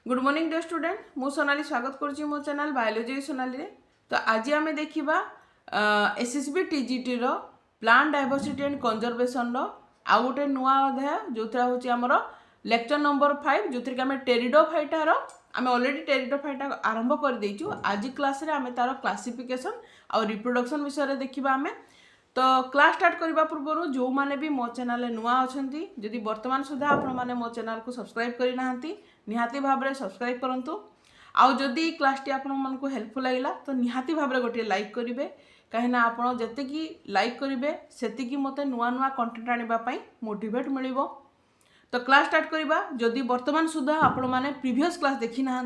Good morning dear student मु सोनाली स्वागत करुच्ची मो चैनल बायोलॉजी सोनाली रे। तो आज आम देखा एसएसबी टीजीटी रो प्लांट डाइवर्सिटी एंड कंजर्वेशन रो आउ गोटे नुआ अध्याय जो हूँ आमर लेक्चर नंबर 5 जो थी आम टेरिडोफाइटार आम ऑलरेडी टेरिडोफाइटा आरंभ कर देइछु। आज क्लास रे आम तार क्लासिफिकेशन और रिप्रोडक्शन विषय देखा आम। तो क्लास स्टार्ट करने पूर्व जो मैंने भी मो चैनल नुआ अच्छा जदि वर्तमान सुधा आपण मैंने मो चैनल को सब्सक्राइब करना निहाती भाव में सब्सक्राइब करूँ। आउ जदि क्लास टी आपण मन को हेल्पफुल लगिला तो निहाती भाव में गोटे लाइक करेंगे कहीं आपड़ जी लाइक करेंगे से मत नुआ नुआ कंटेंट आने मोटिवेट मिल। तो क्लास स्टार्ट करवा जदि वर्तमान सुधा आपण मैंने प्रीवियस क्लास देखी ना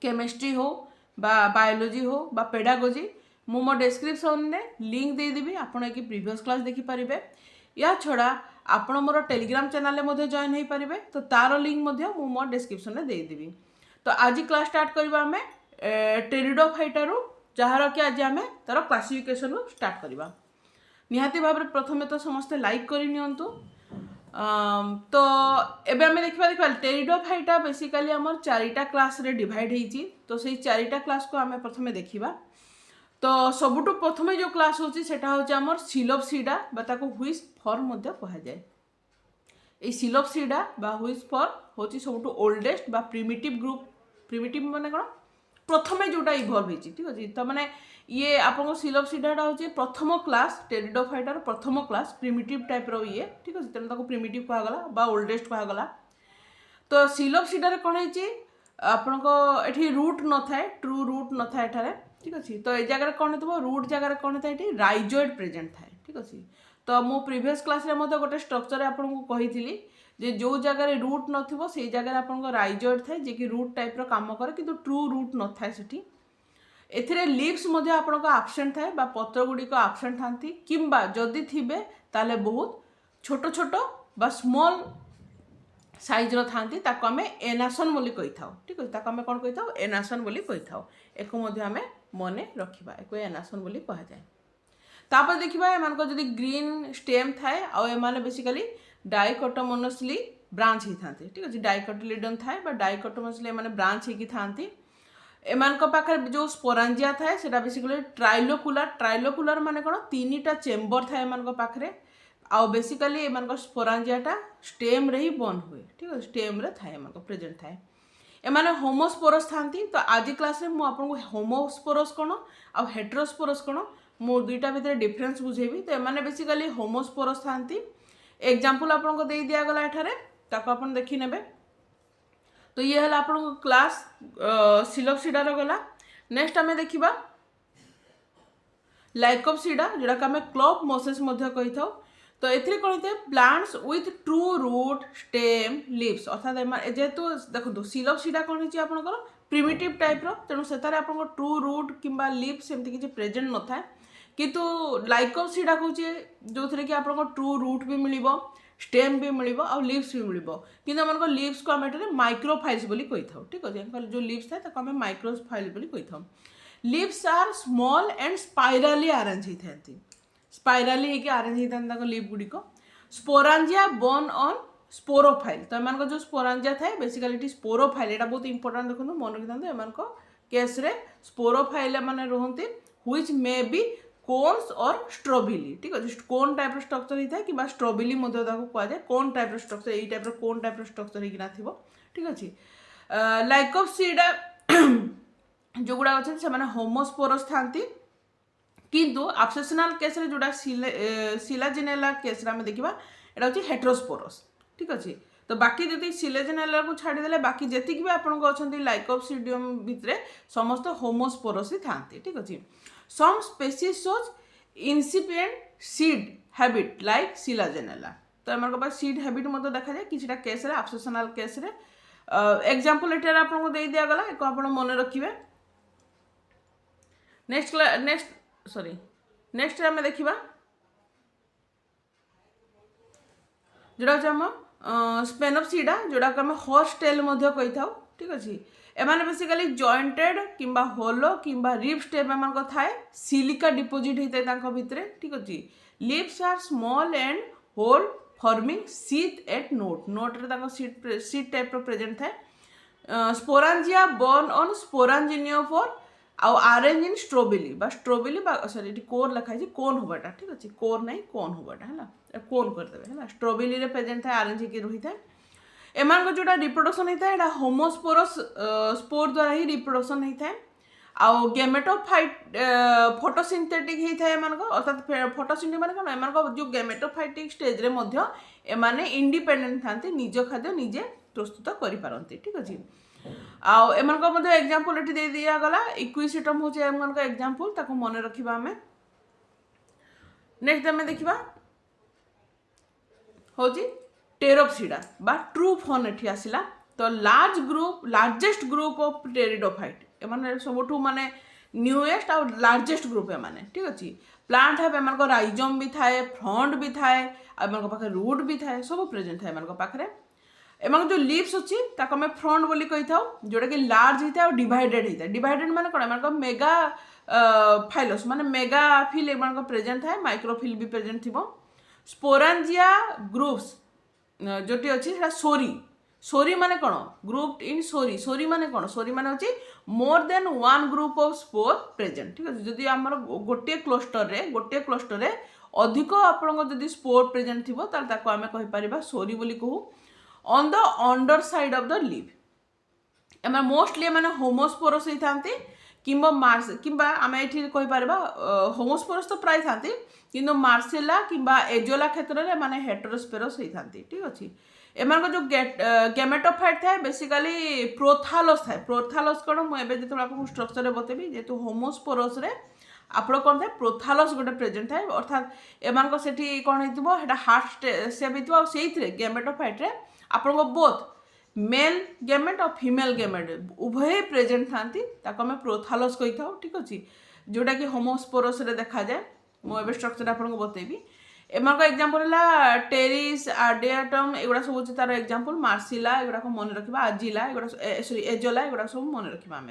केमिस्ट्री हो बायोलॉजी हो पेडागोजी मु मो डिस्क्रिप्शन में लिंक देदेवि आपड़ एक प्रीवियस क्लास देखिपारे। या छड़ा आपण मोर टेलीग्राम चैनल में जॉइन हो पारे तो तार लिंक मु मो डिस्क्रिप्शन में देदेवि। तो आज क्लास स्टार्ट करवा आम टेरिडोफाइटा जार कि आज आम तार क्लासिफिकेशन स्टार्ट करवा। निहाती भाव में प्रथम तो समस्ते लाइक करनियंतु। तो एबे आम देखा टेरिडोफाइटा बेसिकली आमर 4टा क्लास रे डिवाइड होती। तो से 4टा क्लास को आम प्रथम देखा। तो सबुठु प्रथम जो क्लास होची सेटा होची आमर सिलोपसीडा ताको व्हिच फॉर्म मध्य कहा जाए। ए सिलोपसीडा व्हिच फॉर्म होची सबुठु ओल्डेस्ट प्रिमिटिव ग्रुप। प्रिमिटिव माने कोन प्रथमे जोटा इवॉल्व होची ठीक अछि। तो माने ये आपन सिलोपसीडाटा होची प्रथम क्लास टेरिडोफाइटार प्रथम क्लास प्रिमिटिव टाइप रो ये ठीक अछि। तेन ताको प्रिमिटिव कहा गला ओल्डेस्ट कहा गला। तो सिलोपसीडार कोन होची आपन को एठी रूट न थाए ट्रू रूट न थाए एठारे ठीक अच्छे। तो ये जगह कौन हो रूट जगह कौन था ये राइजॉइड प्रेजेंट थाए ठीक अच्छे। तो मो प्रीवियस क्लास रे मते गोटे स्ट्रक्चर आपन को कही जे जो जगह रूट नथिबो से जगह आपन को राइजॉइड थाए जे कि रूट टाइप रो काम करे किंतु ट्रू रूट न थाए सेठी। एथिरे लीव्स मध्य आपन को एब्सेंट थाए पत्र गुडी को एब्सेंट थांती किंबा जदि थिबे ताले बहुत छोट छोट स्मॉल साइज रो थांती ताको आमे एनासन बोली कहि थाउ ठीक अछि। ताको आमे कोन कहि थाउ एनासन बोली कहि थाउ। एको मध्य आमे मने रखिबा एको एनासन बोली कहा जाए। तापर देखिबा एमान को जदि ग्रीन स्टेम थाए आ एमाने बेसिकली डाइकोटोमोनसली ब्रांच ही थांती ठीक अछि। डाइकोटिलिडन थाए डाइकोटोमोनसली एमाने ब्रांच ही थांती। एमान को पाखर जो स्पोरांजिया थाए सेटा बेसिकली ट्राइलोकुलर माने कोन तीनटा चेम्बर थाए एमान को पाखरे आउ बेसिकली एमान को स्पोरांजियाटा स्टेम रे ही बन हुए ठीक है। स्टेम रे थाए एमान को प्रेजेंट थाए। एमाने होमोस्पोरस थांती। तो आज क्लास रे मु आपन को होमोस्पोरस कोन आ हेटेरोस्पोरस कोन मु दुईटा भितर डिफरेंस बुझेबी। तो एमाने बेसिकली होमोस्पोरस थांती। एग्जांपल आपन को दे दिया गला एठारे ताको आपन देखि नेबे। तो ये हला आपन को क्लास सिलोपसीडा रो गला। नेक्स्ट हमें देखिबा लाइकोपसीडा जोड़ा का हमें क्लॉप मोसेस मध्य कहि थाउ। तो एथिरे कोन होते plants with true root stem leaves अर्थात जेहेतु देखो सिलोपसीडा कोन होची आपनकर प्रिमिटिव टाइप रो तेणु सेतारे आपन ट्रू रूट किंबा लीव्स सेमति किछि प्रेजेंट न थाए। किंतु लाइकोपसीडा होची जोथरे कि आपन ट्रू रूट भी मिलिबो स्टेम भी मिलिबो और लीव्स भी मिलिबो किंतु हमन लीव्स को हम एटारे माइक्रोफाइल्स बोली कहि थाउ ठीक अछि। जो लीव्स थाए ताको हम माइक्रोफाइल बोली कहि थाउ। Leaves are small and spirally arrange ही थांती स्पाइराली है कि अरेंज ही लीव गुडी को। Sporangia borne on sporophyll. तो एमान को जो स्पोरांजिया थाए बेसिकली स्पोरोफाइल एटा बहुत इंपोर्टेंट देखो मन रखिथांतो एमान को केस रे स्पोरोफाइल माने रहंती व्हिच मे बी कोन्स और स्ट्रोबिली ठीक अछि। कोन टाइप रो स्ट्रक्चर ही थाए कि स्ट्रोबिली मध्य ताको कहा जाए कोन टाइप रो स्ट्रक्चर एई टाइप रो कोन टाइप रो स्ट्रक्चर ही ना थिबो ठीक अछि। लाइकोपसीडा जो गुडा अछि से माने होमोस्पोरस थांती किंतु एब्सेशनल केस रे जोड़ा सिलाजिनेला केस रे हम देखिबा एटा होची हेटेरोस्पोरस ठीक अछि। तो बाकी जति सिलाजिनेला को छाडी देले बाकी जेतिक भी आपन को अछंती लाइकोपसीडियम भितरे समस्त होमोस्पोरस ही थांती ठीक अछि। Some species shows incipient seed habit like selaginella. तो हमर को पास सीड हैबिट मतो देखा जाय किछटा केस रे एब्सेशनल केस रे एग्जांपल एटारे आपन को देई दिया गला एको आपन मने रखिबे। नेक्स्ट आम देखा जोड़ा स्पेनोपसीडा जोड़ा को आम हॉर्स टेल कही था ठीक अच्छे। एमाने बेसिकली जॉइंटेड किंबा होलो किंबा रिब स्टेम एमान को थाए सिलिका डिपोजिट होता है भितर ठीक अच्छे। Leaves are small and whorl forming sheath at node रे सीट टाइप प्रेजेंट थाए स्पोरांजिया बर्न ऑन स्पोरांजिनियोफोर आउ अरेंज इन स्ट्रोबिली बा स्ट्रोबिली बा सॉरी ये कोर लिखा है कोन होबाटा ठीक अच्छे कोर नहीं कोन होबाटा है कोन करदेवे है स्ट्रोबिली रे प्रेजेंट था अरेंज होकर रही था एमान जोटा रिप्रोडक्शन होता है होमोस्पोरस स्पोर द्वारा ही रिप्रोडक्शन होता है आउ गेमेटोफाइट फोटोसिंथेटिक होता है एमान अर्थात फोटोसिंथेटिक माने कौन एमान जो गेमेटोफाइटिक स्टेज रे मध्य एमाने इंडिपेंडेंट थांती निज खाद्य निजे प्रस्तुत करि पारंती ठीक अछि आउ एमान मध्य एग्जांपल एठी दे दिया गला इक्विसिटम होचे एमान का एग्जांपल ताको मने रखिबा हमें नेक्स्ट हमें देखिबा होची टेरोप्सिडा बा ट्रू फॉन एठी आसिला तो लार्जेस्ट ग्रुप ऑफ टेरिडोफाइट एमाने सबठू माने न्यूएस्ट और लार्जेस्ट ग्रुप एमाने ठीक अछि प्लांट है एमान को राइजोम भी थाए फ्रंट भी थाए एमान को पाखे रूट भी थाए सब प्रेजेंट है एमान को पाखरे एमान जो लीव्स अछि ताको हमें फ्रंट बोली कहि थाउ जोटा कि लार्ज हिता और डिवाइडेड हिता डिवाइडेड माने कोन एमान को मेगा फाइलस माने मेगा फिल एमान को प्रेजेंट है माइक्रोफिल भी प्रेजेंट थिबो स्पोरांजिया ग्रुप्स जोटी अछि सेटा सोरी माने कौन ग्रुप इन सोरी माने कौन सोरी माने होची more than one group of spore present ठीक है जदि आमर गोटे क्लस्टर रे अधिक आपन जदि स्पोर प्रेजेंट थिबो ताल ताको आमे कहि परिबा सोरी बोली कहू on the under side of the leaf एमा मोस्टली माने होमोस्पोरस ही थांती किंबा मार्स किंबा आमे एठी कहि परिबा होमोस्पोरस तो प्राय थांती किंतु मार्सेला किंबा एजोला क्षेत्र रे माने हेटेरोस्पोरस ही थांती ठीक अछि एमान को जो गेमेटोफाइट थाए बेसिकली प्रोथालस थाए प्रोथालस कौन मुझे जो आपको स्ट्रक्चर रे बतेबी जेतु होमोस्पोरस रे आपण कौन थाए प्रोथालस गोटे प्रेजेंट थाए अर्थात एमान को सेठी कौन हेतिबो हेटा हार्ट शेप हेतिबो सेइथरे गेमेटोफाइट रे आपण को बोथ मेल गेमेट और फीमेल गेमेट उभय प्रेजेंट थांती ताको हमें प्रोथालस कहि थाउ ठीक अछि जोटा कि होमोस्पोरस रे देखा जाए मुझे स्ट्रक्चर आपको बतेबी एमान एग्जांपल है टेरिस आर्डियाटम एगुड़ा सब तार एग्जांपल मार्सिला एगुड़ा को मन रखा आजिला एगुड़ा सॉरी एजोला एगुड़ा सब मन रखा आम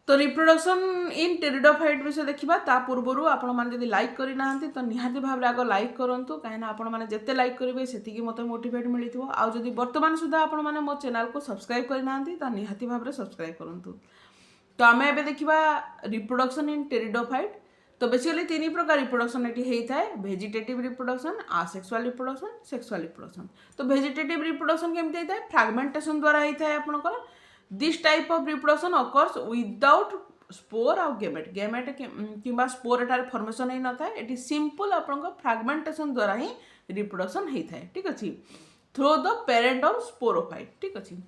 तो रिप्रोडक्शन इन टेरिडोफाइट विषय देखा ता पूर्व आपण मैंने लाइक करना तो निहाती भाव आग लाइक करूँ कहीं आपण मैंने जिते लाइक करेंगे से मत मोटिवेट मिलता आउ जब बर्तमान सुधा आपण मैंने मो चैनल को सब्सक्राइब करना तो निहाती भाव सब्सक्राइब करूँ तो आम एबे देखिबा रिप्रोडक्शन इन टेरिडोफाइट तो बेसिकली तीन प्रकार रिप्रोडक्शन एटी होता है vegetative reproduction asexual reproduction sexual reproduction तो वेजिटेटिव रिप्रोडक्शन केमती होता है फ्रैगमेंटेशन द्वारा होता है आपनकर this type of reproduction occurs without spore आउ गेमेट किंबा स्पोर एटार फॉर्मेशन ही न थाए एटी सिंपल आपनकर फ्रैगमेंटेशन द्वारा ही रिप्रोडक्शन होता है ठीक अछि through the parent of sporophyte ठीक अछि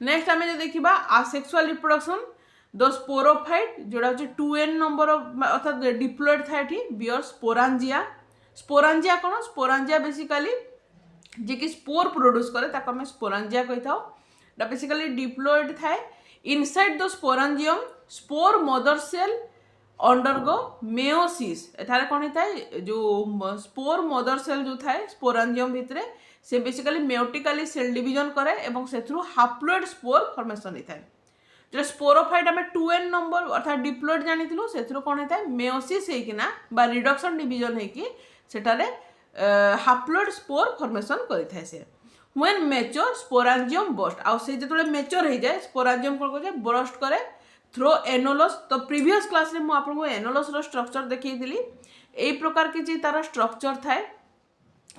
नेक्स्ट आमे जे देखिबा आसेक्सुअल रिप्रोडक्शन द स्पोरोफाइट जोड़ा होचे 2n नंबर अर्थात डिप्लॉयड था ये बियर स्पोरांजिया कौन स्पोरांजिया बेसिकली जे कि स्पोर प्रोड्यूस करे ताको हमें स्पोरांजिया कहि थाओ दा बेसिकली डिप्लॉयड थाए inside the sporangium spore mother cell undergo meiosis एथारे कौन होता है जो स्पोर मदर सेल जो थाए स्पोरांजियम भितरे से बेसिकली मेयोटिकली सेल डिवीजन करे एवं सेथरु हाप्लॉयड स्पोर फॉर्मेशन होता है जो स्पोरोफाइट आम 2n नंबर अर्थात डिप्लॉयड जानी से कौन होता है मेयोसिस होना बा रिडक्शन डिवीजन होटारे हाप्लॉयड स्पोर फॉर्मेशन करें से व्हेन मैच्योर स्पोरांजियम बस्ट आउ से जो मैच्योर हो जाए स्पोरांजियम कौन कर बस्ट करे थ्रो एनोलस तो प्रीवियस क्लास में आपको एनोलस स्ट्रक्चर देखी यही प्रकार किसी तार स्ट्रक्चर थाए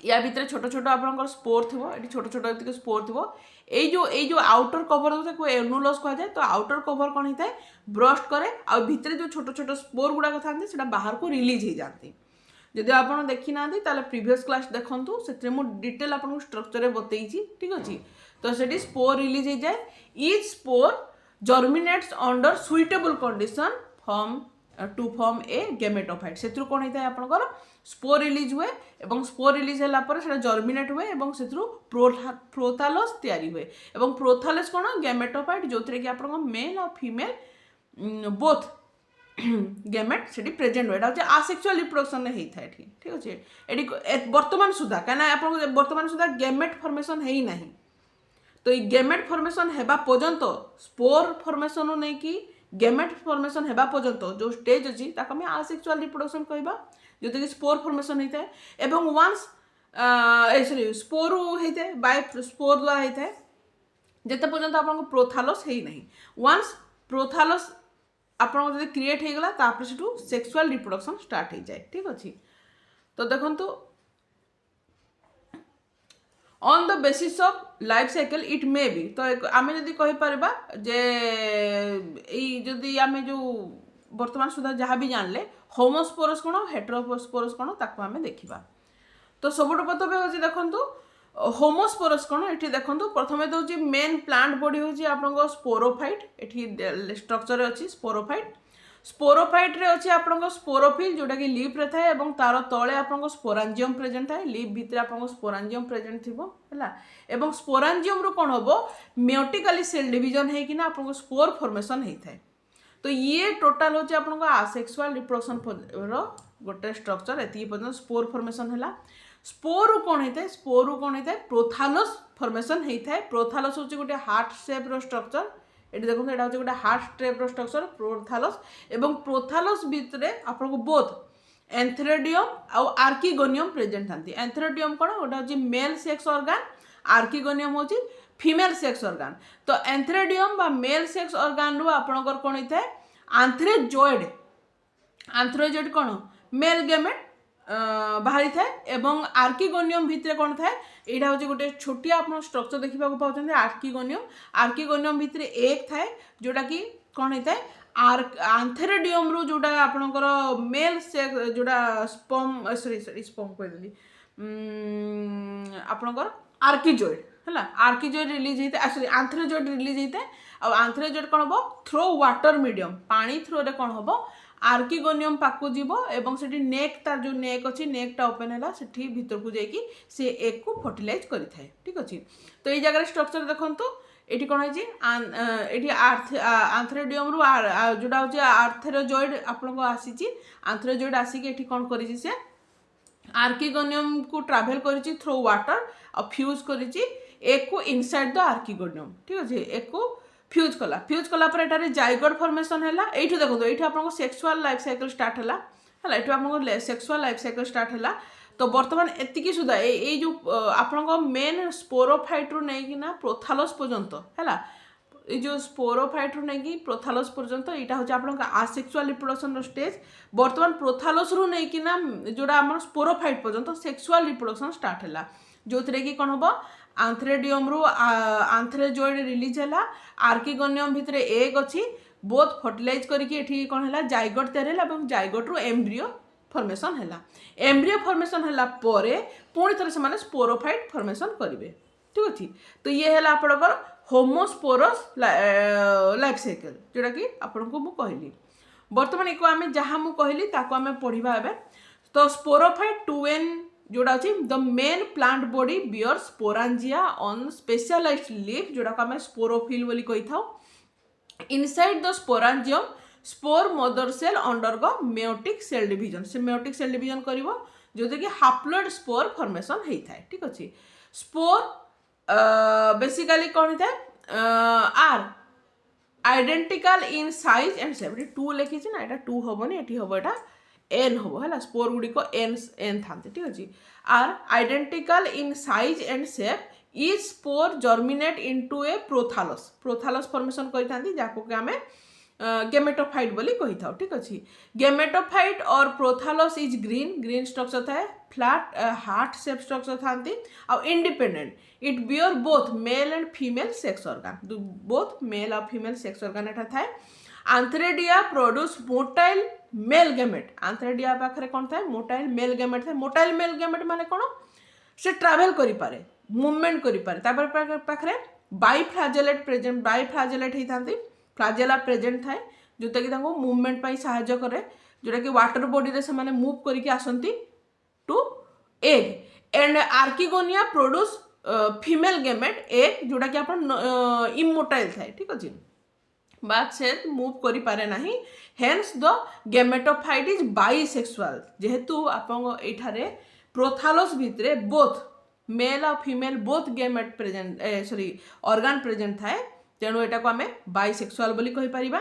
या भितर छोट छोट आप स्पोर थी ये छोट छोट स्पोर थी जो आउटर कवर होता है एनुलस कहा जाए तो आउटर कवर कौन होता है ब्रस्ट करे आ भितर जो छोट छोट स्पोर गुड़ाक था बाहर को रिलीज हो जाती जदि आप देखी ना प्रीवियस क्लास देखूँ से डिटेल आपको स्ट्रक्चर बतई ठीक अच्छे तो से स्पोर रिलीज हो जाए each spore germinates under suitable condition to form a gametophyte से कौन होता है आपंकर स्पोर रिलीज हुए और स्पोर रिलीज है जर्मिनेट हुए और से प्रोथालस तैयारी हुए और प्रोथालस कौन गेमेटोफाइट जो थी कि आप मेल और फीमेल बोथ गेमेट से प्रेजेंट हुए हूँ आसेक्सुअल रिप्रोडक्शन होता है ठीक अच्छे ये बर्तमान सुधा कहीं बर्तमान सुधा गेमेट फॉर्मेशन है ही ना तो ये गेमेट फॉर्मेशन होगा पर्यंत स्पोर फॉर्मेशन नहीं कि गेमेट फॉर्मेशन होगा पर्यंत जो स्टेज अच्छी आसेक्सुअल रिप्रोडक्शन कहवा जो कि स्पोर फॉर्मेशन होता है एवं वंस सॉरी स्पोर होता है बाय स्पोर द्वारा होता है जिते पर्यंत आपको प्रोथालस है नहीं वन्स प्रोथालस आपको जब क्रिएट हो गला तापर से सेक्सुअल रिप्रोडक्शन स्टार्ट हो जाए ठीक अच्छे। तो देखो on the basis of life cycle it may be तो आम जदि कहीपर जे यदि आम जो बर्तमान सुधा जहाँ भी जानले होमोस्पोरस कौन हेटेरोस्पोरस कौन ताको आम देखा। तो सबुठ प्रथम हूँ देखो होमोस्पोरस कौन ये देखो प्रथम तो मेन प्लांट बॉडी हूँ आप स्पोरोफाइट ये स्ट्रक्चर अच्छी स्पोरोफाइट स्पोरोफाइट रे अच्छे आपको स्पोरोफिल जोटा कि लीफ रे थाए एवं तार तले आपको स्पोरांजियम प्रेजेंट थाए लीफ भितर आपको स्पोरांजियम प्रेजेंट थी एवं स्पोरांजियम रू कौन हम मेयोटिकली सेल डिवीजन होना आपको स्पोर फॉर्मेशन होता है। तो ये टोटाल हूँ आपको आसेक्सुअल रिप्रोडक्शन रो गोटे स्ट्रक्चर एति पर्यटन स्पोर फॉर्मेशन है। स्पोर कौन होता है स्पोर कौन होता है प्रोथालस फॉर्मेशन होता है। प्रोथालस हूँ गोटे हार्ट शेप रो स्ट्रक्चर ये देखो यहाँ हूँ गोटे हार्ट शेप रो स्ट्रक्चर प्रोथालस एवं प्रोथालस भितर आपको बोथ एंथ्रेडियम आउ आर्किगोनियम प्रेजेंट था। एंथ्रेडियम कौन गोटे हूँ मेल सेक्स ऑर्गन आर्किगोनियम हूँ फीमेल सेक्स ऑर्गन। तो एंथ्रेडियम बा मेल सेक्स ऑर्गन रू आपणकर कौन होता है आंथ्रेजॉइड आंथ्रेजॉइड कौन मेल गेमेट बाहरी थाए एवं आर्किगोनियम भितर कौन थाए यहाँ हूँ गोटे छोटिया आप स्ट्रक्चर देखा पाँच आर्किगोनियम भितर एक थाए जोटा कि कौन होता है आंथेरेडियम रू जोटा आपणकर मेल सेक्स जोटा स्पर्म सॉरी स्पर्म कहदेली आपणकर आर्किजॉइड है आर्किजॉइड रिलीज होता है सॉरी आंथ्रेजॉइड रिलीज होता है आंथ्रेजॉइड कौन हम थ्रो वाटर मीडियम पानी थ्रो रे कौन हम आर्किगोनियम पाकु जीव एवं से नेक तार जो नेक अच्छी नेकटा ओपन है से भीतर को जाकि से एग को फर्टिलाइज करें ठीक अच्छे। तो ये जगह स्ट्रक्चर देखो ये कौन है आंथ्रेडियम रू जोटा हूँ आर्थेरोजॉइड आपको आसी आंथ्रेजॉइड आसिक कौन कर आर्किगोनियम को ट्राभेल करी थ्रो वाटर और फ्यूज करी एग को इनसाइड द आर्किगोनियम ठीक अच्छे एग को फ्यूज कला पर एटारे जाइगोट फॉर्मेशन है ये देखो ये आपको सेक्सुअल लाइफ साइकिल स्टार्ट है ये आपको सेक्सुअल लाइफ साइकिल स्टार्ट है। तो बर्तमान एतिकी सुधा ये जो आपको मेन स्पोरोफाइट रू नहीं प्रोथालस पर्यंत है ये जो स्पोरोफाइट रू नहीं प्रोथालस पर्यंत यहाँ हूँ आप आसेक्सुअल रिप्रोडक्शन स्टेज बर्तमान प्रोथालस रू नहीं जोड़ा आम स्पोरोफाइट पर्यंत सेक्सुअल रिप्रोडक्शन स्टार्ट है जो थी कि कौन हम आंथ्रेडियम रू आंथ्रेजॉइड रिलीज है आर्किगोनियम भितर एग अच्छी बोथ फर्टिलाइज करके कौन है जाइगोट तैयार है जाइगोट रू एम्ब्रियो फॉर्मेशन है एम्ब्रियो फॉर्मेशन है पुणी थे से स्पोरोफाइट फॉर्मेशन करेंगे ठीक अच्छे। तो ये है आपंकर होमोस्पोरस लाइफ साइकिल जोटा कि आपको मुझे कहली बर्तमान एक आम जहाँ मुझे कहली आम पढ़ा ए। तो स्पोरोफाइट 2n जोड़ा अच्छी the main plant body bear sporangia on specialized leaf जोड़ा को आम स्पोरोफिल बोली कही था। Inside the sporangium spore mother cell undergo meiotic cell division से मेयोटिक सेल डिवीजन करिवो जो कि हाप्लोइड स्पोर फॉर्मेशन होता है ठीक अच्छे। स्पोर बेसिकली कौन होता है are identical in size and shape ये 2 लिखी ना यहाँ 2 हेनी ये हम यहाँ एन हम है स्पोर गुड़िक एन था ठीक अच्छे। Are identical in size and shape is spore germinate into a prothallus formation करी जाको आम गेमेटोफाइट बोली कही था ठीक अच्छे। गेमेटोफाइट और प्रोथालस इज ग्रीन स्ट्रक्चर थाए फ्लैट हार्ट शेप स्ट्रक्चर था independent it bear both male and female sex organ both male और फीमेल सेक्स ऑर्गन एटा थाए। Antheridia produce motile male gamete antheridia पाखे कौन था मोटाइल मेल गेमेट था। Motile male gamete माने कौन से ट्रावेल करि पारे मूवमेंट करि पारे पाखे बाइफ्लाजेलेट प्रेजेंट बाइफ्लाजेलेट होती फ्लाजेला प्रेजेंट थाए जोटा कि मूवमेंट साहाय्य करे जोटा कि वाटर बॉडी रे से माने मूव करके आसंती to egg and archegonia produce female gamete egg जोटा कि आप इमोटाइल थाए ठीक अच्छे बात से मूव करि पारे नाही hence the gametophyte is bisexual जेहेतु आप प्रोथालस भितर बोथ मेल और female both gamete present sorry organ present थाए तेणु यहाँ को आम बाइसेक्सुअल बोली कहि परिबा।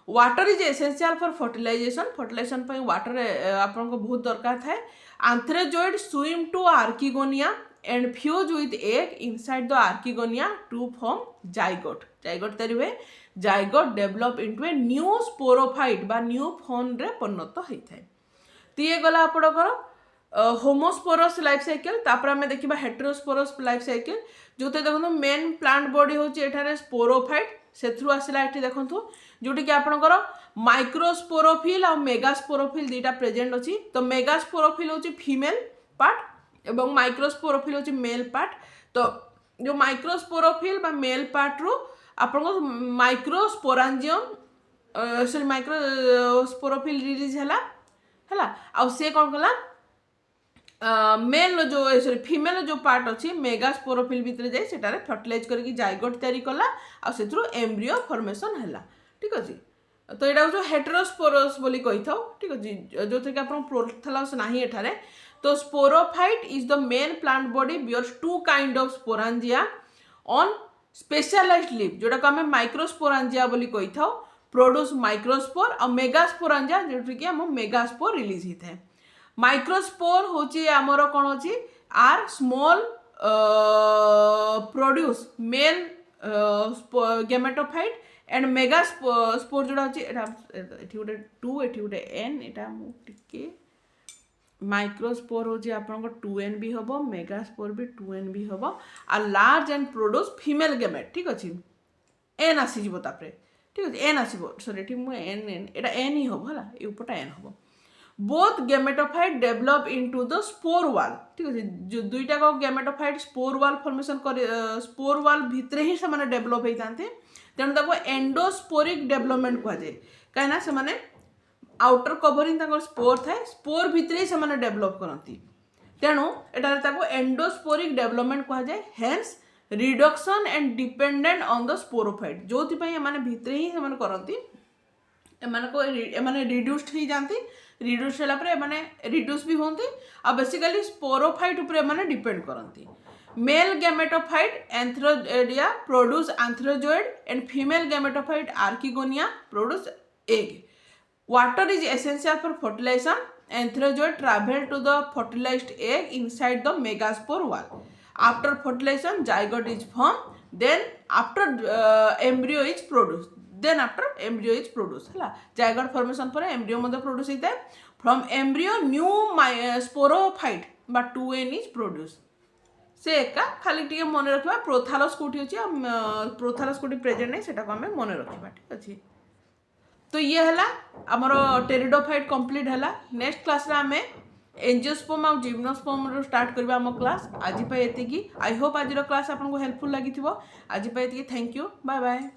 Water is essential for fertilization water आपको बहुत दरकार थाए antherozoid swim to archegonia and fuse with egg inside the archegonia to form zygote तैयारी हुए zygote develop into a new sporophyte बा न्यू फॉर्म रे परिणत होता है। तो ये गला आपणकर होमोस्पोरस लाइफ साइकिल तापर आम देखा हेटेरोस्पोरस लाइफ साइकिल जो देखो मेन प्लांट बॉडी हूँ एठारे स्पोरोफाइट से आसला ये देखूँ जोटि कि आपणकर माइक्रोस्पोरोफिल और मेगास्पोरोफिल दुईटा प्रेजेंट अच्छी। तो मेगास्पोरोफिल हूँ फीमेल पार्ट एवं माइक्रोस्पोरोफिल हूँ मेल पार्ट। तो जो माइक्रोस्पोरोफिल बा मेल पार्ट रू आपन माइक्रोस्पोरांजियम सॉरी माइक्रोस्पोरोफिल रिलीज है आ से कौन कला मेल जो सॉरी फीमेल जो पार्ट अच्छी मेगास्पोरोफिल भितर जाए सेटारे फर्टिलाइज करके जाइगोट तैयारी कला आ सेथुरो एम्ब्रियो फॉर्मेशन है ठीक अच्छे। तो यहाँ हूँ हेटेरोस्पोरस बोली कही था ठीक अच्छे जो थे कि आप प्रोथैलस नाही एठारे। तो sporophyte is the main plant body bears two kind of sporangia on specialized leaf जोटा को आम माइक्रोस्पोरांजिया बोली कही था प्रोड्यूस माइक्रोस्पोर और मेगास्पोरांजिया जो कि आम मेगास्पोर रिलीज होता है। माइक्रोस्पोर हूँ आमर कौन अच्छी are small produce male gametophyte and megaspore जोड़ा अच्छी ये गोटे 2 ये गोटे एन यहाँ मुझे माइक्रोस्पोर हूँ आप 2n भी हम मेगास्पोर भी 2n भी हम आ large and produce female gamete ठीक अच्छे एन आसीज ठीक अच्छे एन आसो सॉरी एन एन यहाँ एन ही हम है ये उपरटा एन हम both gametophyte develop into the spore wall ठीक अच्छे जो दुईटा को गेमेटोफाइट स्पोर वाल फॉर्मेशन कर स्पोर वाल भितर ही से डेवलप होता है तेणु एंडोस्पोरिक डेवलपमेंट कहुए कहीं से आउटर कवरिंग स्पोर थाए स्पोर भितर ही से डेवलप करती तेणु यहाँ एंडोस्पोरिक डेवलपमेंट कहुए hence reduction and dependent on the sporophyte जो भितर ही से करती एमाने रिड्यूस्ड हो जाती रिड्यूस होगा रिड्यूस भी होती आ बेसिकली स्पोरोफाइट उपरे डिपेंड करती। Male gametophyte antheridia produce antherozoid and female gametophyte archegonia produce egg. Water is essential for fertilization antherozoid travel to the fertilized egg inside the megaspore wall after fertilization zygote is form then after embryo is produce है zygote formation पर embryo produce होता है from embryo new sporophyte बा 2n is produce से एका खाली T मन रखा प्रोथालस कौटी अच्छे प्रोथालस कौटी प्रेजेंट नहीं सेटा को आम मन रखा ठीक अच्छे। तो ये है आमर टेरिडोफाइट कंप्लीट है नेक्स्ट क्लास रे आमे एंजियोस्पर्म और जिम्नोस्पर्म रो स्टार्ट करबा आम क्लास आज एति आई होप आज क्लास आपको हेल्पफुल लगी आज थैंक यू बाय बाय।